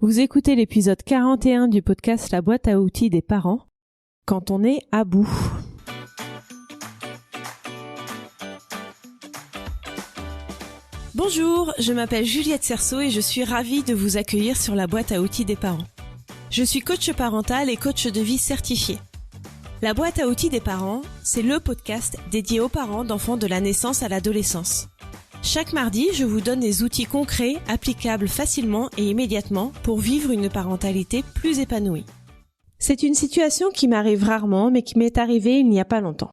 Vous écoutez l'épisode 41 du podcast La boîte à outils des parents, quand on est à bout. Bonjour, je m'appelle Juliette Cerceau et je suis ravie de vous accueillir sur la boîte à outils des parents. Je suis coach parental et coach de vie certifié. La boîte à outils des parents, c'est le podcast dédié aux parents d'enfants de la naissance à l'adolescence. Chaque mardi, je vous donne des outils concrets, applicables facilement et immédiatement pour vivre une parentalité plus épanouie. C'est une situation qui m'arrive rarement, mais qui m'est arrivée il n'y a pas longtemps.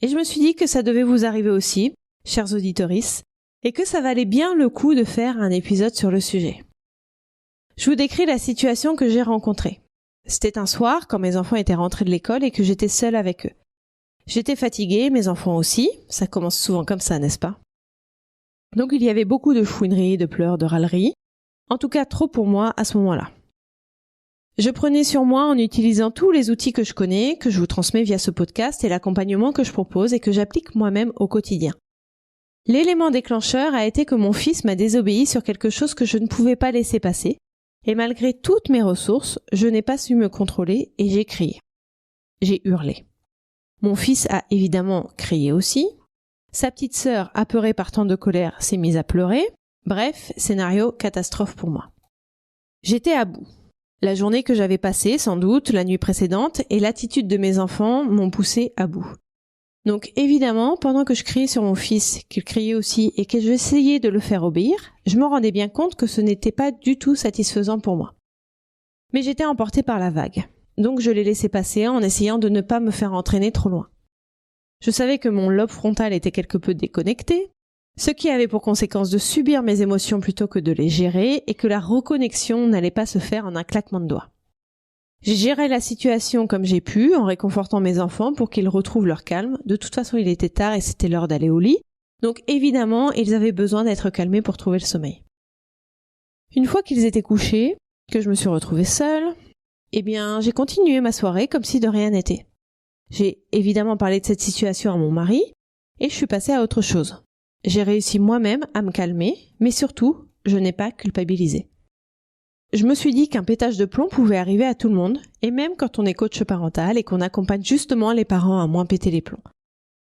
Et je me suis dit que ça devait vous arriver aussi, chers auditorices, et que ça valait bien le coup de faire un épisode sur le sujet. Je vous décris la situation que j'ai rencontrée. C'était un soir, quand mes enfants étaient rentrés de l'école et que j'étais seule avec eux. J'étais fatiguée, mes enfants aussi, ça commence souvent comme ça, n'est-ce pas ? Donc il y avait beaucoup de chouineries, de pleurs, de râleries, en tout cas trop pour moi à ce moment-là. Je prenais sur moi en utilisant tous les outils que je connais, que je vous transmets via ce podcast et l'accompagnement que je propose et que j'applique moi-même au quotidien. L'élément déclencheur a été que mon fils m'a désobéi sur quelque chose que je ne pouvais pas laisser passer, et malgré toutes mes ressources, je n'ai pas su me contrôler et j'ai crié. J'ai hurlé. Mon fils a évidemment crié aussi. Sa petite sœur, apeurée par tant de colère, s'est mise à pleurer. Bref, scénario catastrophe pour moi. J'étais à bout. La journée que j'avais passée, sans doute, la nuit précédente, et l'attitude de mes enfants m'ont poussée à bout. Donc évidemment, pendant que je criais sur mon fils, qu'il criait aussi, et que j'essayais de le faire obéir, je me rendais bien compte que ce n'était pas du tout satisfaisant pour moi. Mais j'étais emportée par la vague. Donc je l'ai laissé passer en essayant de ne pas me faire entraîner trop loin. Je savais que mon lobe frontal était quelque peu déconnecté, ce qui avait pour conséquence de subir mes émotions plutôt que de les gérer et que la reconnexion n'allait pas se faire en un claquement de doigts. J'ai géré la situation comme j'ai pu en réconfortant mes enfants pour qu'ils retrouvent leur calme. De toute façon, il était tard et c'était l'heure d'aller au lit. Donc évidemment, ils avaient besoin d'être calmés pour trouver le sommeil. Une fois qu'ils étaient couchés, que je me suis retrouvée seule, j'ai continué ma soirée comme si de rien n'était. J'ai évidemment parlé de cette situation à mon mari et je suis passée à autre chose. J'ai réussi moi-même à me calmer, mais surtout, je n'ai pas culpabilisé. Je me suis dit qu'un pétage de plomb pouvait arriver à tout le monde, et même quand on est coach parental et qu'on accompagne justement les parents à moins péter les plombs.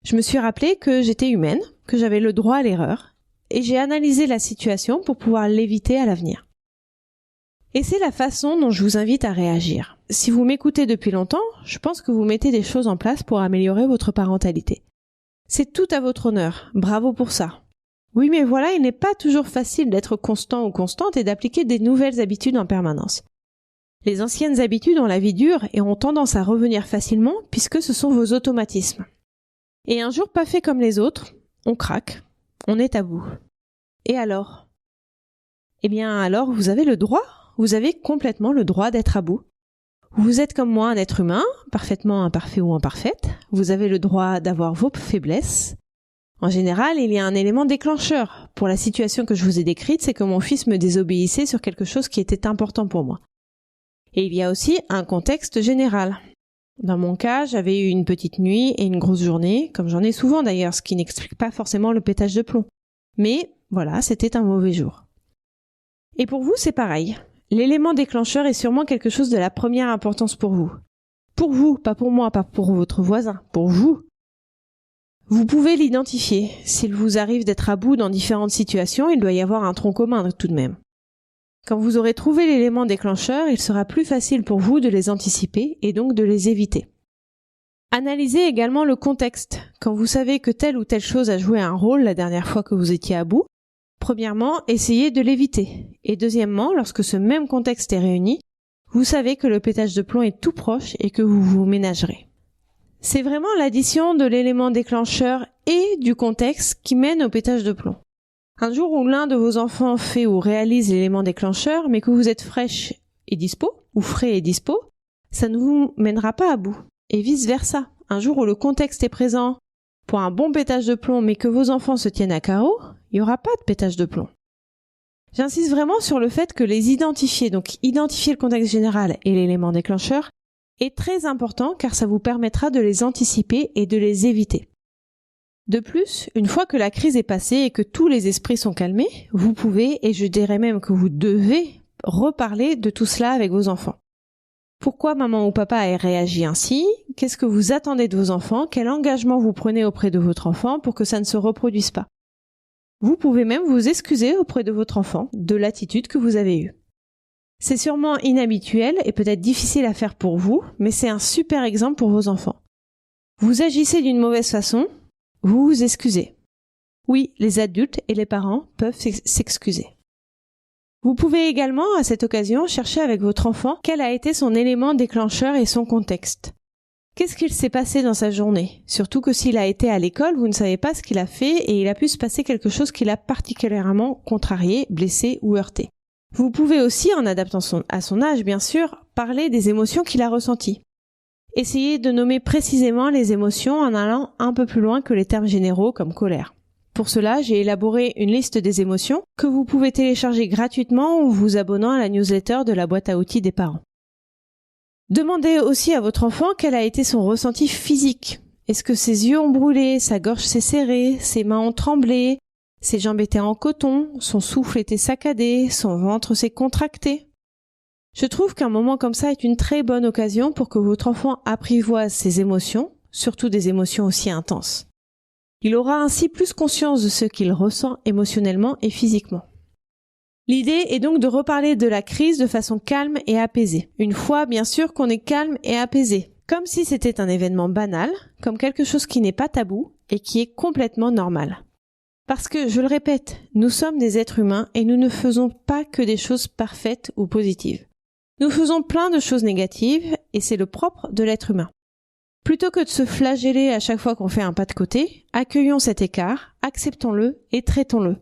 Je me suis rappelé que j'étais humaine, que j'avais le droit à l'erreur, et j'ai analysé la situation pour pouvoir l'éviter à l'avenir. Et c'est la façon dont je vous invite à réagir. Si vous m'écoutez depuis longtemps, je pense que vous mettez des choses en place pour améliorer votre parentalité. C'est tout à votre honneur, bravo pour ça. Oui, mais voilà, il n'est pas toujours facile d'être constant ou constante et d'appliquer des nouvelles habitudes en permanence. Les anciennes habitudes ont la vie dure et ont tendance à revenir facilement puisque ce sont vos automatismes. Et un jour pas fait comme les autres, on craque, on est à bout. Et alors ? Alors vous avez le droit. Vous avez complètement le droit d'être à bout. Vous êtes comme moi un être humain, parfaitement imparfait ou imparfaite. Vous avez le droit d'avoir vos faiblesses. En général, il y a un élément déclencheur. Pour la situation que je vous ai décrite, c'est que mon fils me désobéissait sur quelque chose qui était important pour moi. Et il y a aussi un contexte général. Dans mon cas, j'avais eu une petite nuit et une grosse journée, comme j'en ai souvent d'ailleurs, ce qui n'explique pas forcément le pétage de plomb. Mais voilà, c'était un mauvais jour. Et pour vous, c'est pareil. L'élément déclencheur est sûrement quelque chose de la première importance pour vous. Pour vous, pas pour moi, pas pour votre voisin, pour vous. Vous pouvez l'identifier. S'il vous arrive d'être à bout dans différentes situations, il doit y avoir un tronc commun tout de même. Quand vous aurez trouvé l'élément déclencheur, il sera plus facile pour vous de les anticiper et donc de les éviter. Analysez également le contexte. Quand vous savez que telle ou telle chose a joué un rôle la dernière fois que vous étiez à bout, premièrement, essayez de l'éviter. Et deuxièmement, lorsque ce même contexte est réuni, vous savez que le pétage de plomb est tout proche et que vous vous ménagerez. C'est vraiment l'addition de l'élément déclencheur et du contexte qui mène au pétage de plomb. Un jour où l'un de vos enfants fait ou réalise l'élément déclencheur, mais que vous êtes fraîche et dispo, ou frais et dispo, ça ne vous mènera pas à bout. Et vice versa. Un jour où le contexte est présent pour un bon pétage de plomb, mais que vos enfants se tiennent à carreau, il n'y aura pas de pétage de plomb. J'insiste vraiment sur le fait que les identifier, donc identifier le contexte général et l'élément déclencheur, est très important car ça vous permettra de les anticiper et de les éviter. De plus, une fois que la crise est passée et que tous les esprits sont calmés, vous pouvez, et je dirais même que vous devez, reparler de tout cela avec vos enfants. Pourquoi maman ou papa a réagi ainsi? Qu'est-ce que vous attendez de vos enfants? Quel engagement vous prenez auprès de votre enfant pour que ça ne se reproduise pas? Vous pouvez même vous excuser auprès de votre enfant de l'attitude que vous avez eue. C'est sûrement inhabituel et peut-être difficile à faire pour vous, mais c'est un super exemple pour vos enfants. Vous agissez d'une mauvaise façon, vous vous excusez. Oui, les adultes et les parents peuvent s'excuser. Vous pouvez également, à cette occasion, chercher avec votre enfant quel a été son élément déclencheur et son contexte. Qu'est-ce qu'il s'est passé dans sa journée? Surtout que s'il a été à l'école, vous ne savez pas ce qu'il a fait et il a pu se passer quelque chose qui l'a particulièrement contrarié, blessé ou heurté. Vous pouvez aussi, en adaptant à son âge bien sûr, parler des émotions qu'il a ressenties. Essayez de nommer précisément les émotions en allant un peu plus loin que les termes généraux comme colère. Pour cela, j'ai élaboré une liste des émotions que vous pouvez télécharger gratuitement en vous abonnant à la newsletter de la boîte à outils des parents. Demandez aussi à votre enfant quel a été son ressenti physique. Est-ce que ses yeux ont brûlé, sa gorge s'est serrée, ses mains ont tremblé, ses jambes étaient en coton, son souffle était saccadé, son ventre s'est contracté? Je trouve qu'un moment comme ça est une très bonne occasion pour que votre enfant apprivoise ses émotions, surtout des émotions aussi intenses. Il aura ainsi plus conscience de ce qu'il ressent émotionnellement et physiquement. L'idée est donc de reparler de la crise de façon calme et apaisée. Une fois, bien sûr, qu'on est calme et apaisé. Comme si c'était un événement banal, comme quelque chose qui n'est pas tabou et qui est complètement normal. Parce que, je le répète, nous sommes des êtres humains et nous ne faisons pas que des choses parfaites ou positives. Nous faisons plein de choses négatives et c'est le propre de l'être humain. Plutôt que de se flageller à chaque fois qu'on fait un pas de côté, accueillons cet écart, acceptons-le et traitons-le.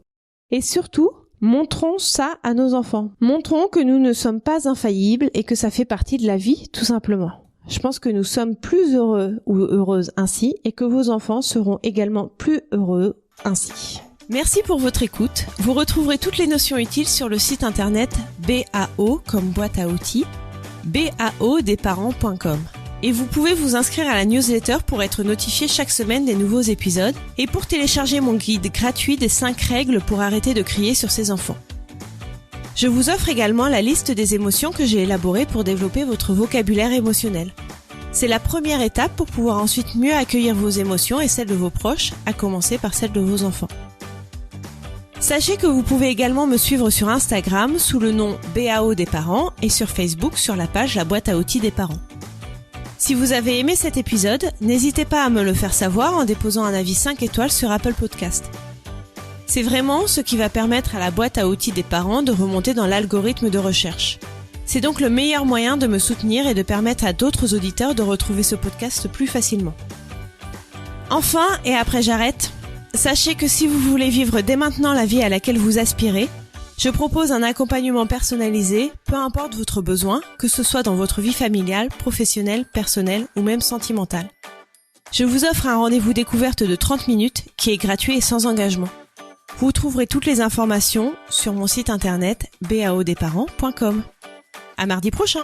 Et surtout, montrons ça à nos enfants. Montrons que nous ne sommes pas infaillibles et que ça fait partie de la vie, tout simplement. Je pense que nous sommes plus heureux ou heureuses ainsi et que vos enfants seront également plus heureux ainsi. Merci pour votre écoute. Vous retrouverez toutes les notions utiles sur le site internet BAO comme boîte à outils, baodesparents.com. Et vous pouvez vous inscrire à la newsletter pour être notifié chaque semaine des nouveaux épisodes et pour télécharger mon guide gratuit des 5 règles pour arrêter de crier sur ses enfants. Je vous offre également la liste des émotions que j'ai élaborée pour développer votre vocabulaire émotionnel. C'est la première étape pour pouvoir ensuite mieux accueillir vos émotions et celles de vos proches, à commencer par celles de vos enfants. Sachez que vous pouvez également me suivre sur Instagram sous le nom BAO des parents et sur Facebook sur la page La boîte à outils des parents. Si vous avez aimé cet épisode, n'hésitez pas à me le faire savoir en déposant un avis 5 étoiles sur Apple Podcast. C'est vraiment ce qui va permettre à la boîte à outils des parents de remonter dans l'algorithme de recherche. C'est donc le meilleur moyen de me soutenir et de permettre à d'autres auditeurs de retrouver ce podcast plus facilement. Enfin, et après j'arrête, sachez que si vous voulez vivre dès maintenant la vie à laquelle vous aspirez, je propose un accompagnement personnalisé, peu importe votre besoin, que ce soit dans votre vie familiale, professionnelle, personnelle ou même sentimentale. Je vous offre un rendez-vous découverte de 30 minutes qui est gratuit et sans engagement. Vous trouverez toutes les informations sur mon site internet baodesparents.com. À mardi prochain!